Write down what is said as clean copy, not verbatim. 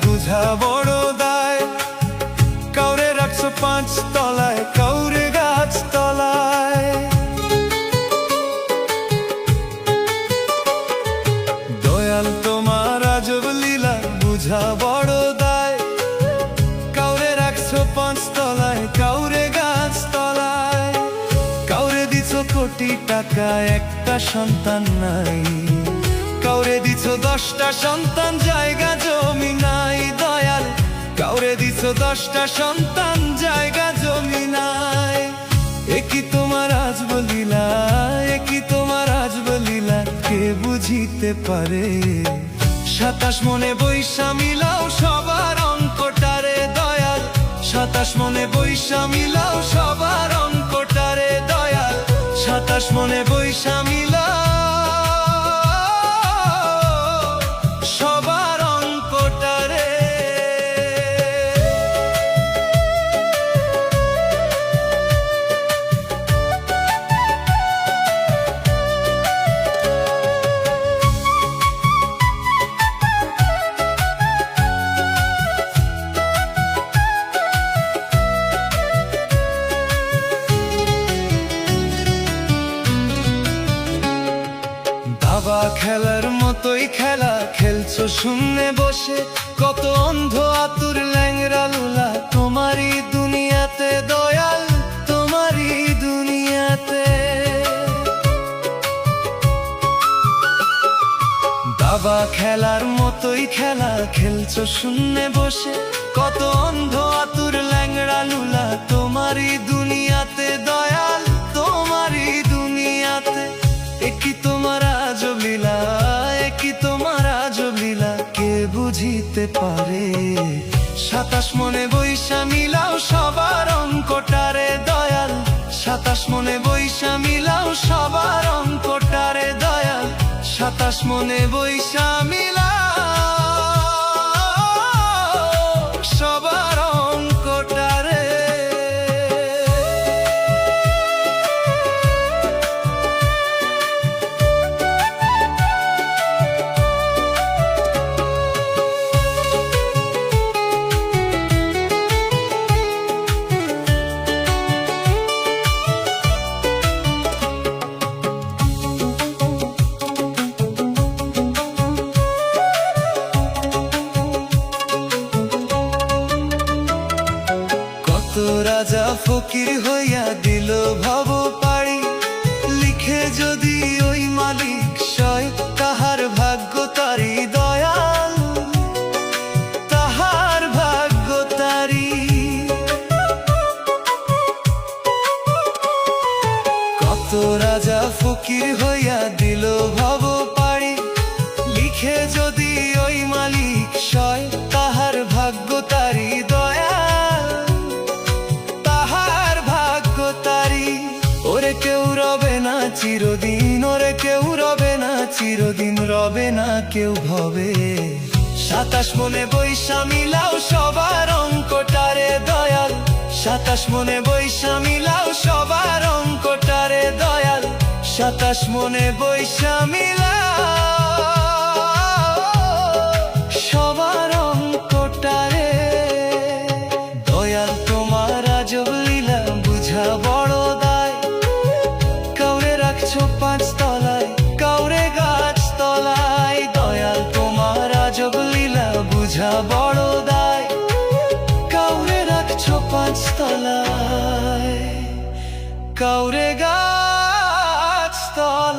বুঝা বড় দায়। কাউরে রাখছো 5 তলায়, কাউরে গাছ তলায়। দয়াল তোমার আজব লীলা বুঝা বড় দায়। কাউরে রাখছো 5 তলায়, কাউরে গাছ তলায়। কাউরে দিছো কোটি টাকা, একটা সন্তান নাই। কাউরে দিছো 10টা সন্তান, জায়গা জমি নাই। দয়াল কাউরে দিছো 10টা সন্তান, জায়গা জমি নাই। একই তোমার আজব লীলা, একই তোমার আজব লীলা, কে বুঝিতে পারে? 27 মনে বৈশা মিলাও সবার অঙ্কটারে দয়াল। 27 মনে বৈশা মিলাও সবার অঙ্কটারে দয়াল। 27 মনে বৈশা মিলাও সবার অঙ্কটারে। দাবা খেলার মতোই খেলা খেলছো শূন্যে বসে। কত অন্ধ আতুর ল্যাংরা লুলা তোমারই দুনিয়াতে দয়াল, তোমারই দুনিয়াতে। দাবা খেলার মতোই খেলা খেলছো শূন্যে বসে। কত অন্ধ আতুর ল্যাংরা লুলা তোমারই দুনিয়াতে দয়াল, তোমারই দুনিয়াতে। একই তোমার আজব লীলা, একই তোমার আজব লীলা, কে বুঝিতে পারে? 27 মনে বৈশা মিলাও সবার অঙ্কটারে দয়াল। 27 মনে বৈশা মিলাও সবার অঙ্কটারে দয়াল। 27 মনে বৈশা মিলাও সবার অঙ্কটারে। রাজা ফকির হইয়া দিল ভব পাড়ি। লিখে যদি ওই মালিক সয়, তাহার ভাগ্য তারি দয়াল, তাহার ভাগ্য তারি। কত রাজা ফকির হইয়া দিল ভব পাড়ি। লিখে যদি ওই মালিক সয়, তাহার ভাগ্য তারি দয়াল, তাহার ভাগ্য তারি। ওরে কেউ রবে না চিরদিন, ওরে কেউ রবে না চিরদিন, রবে না কেউ ভবে। 27 মনে বৈশা মিলাও সবার অঙ্কটারে দয়াল। 27 মনে বৈশা মিলাও সবার অঙ্কটারে দয়াল। 27 মনে বৈশা মিলাও সবার অঙ্কটারে দয়াল। তোমার আজব লীলা বুঝা বড় দায়। কাউরে রাখছো 5 তলায়, কাউরে গাছ তলায়। দয়াল তোমার আজব লীলা বুঝা বড় দায়। কাউরে রাখছো 5 তলায়, কাউরে গাছ তলায়।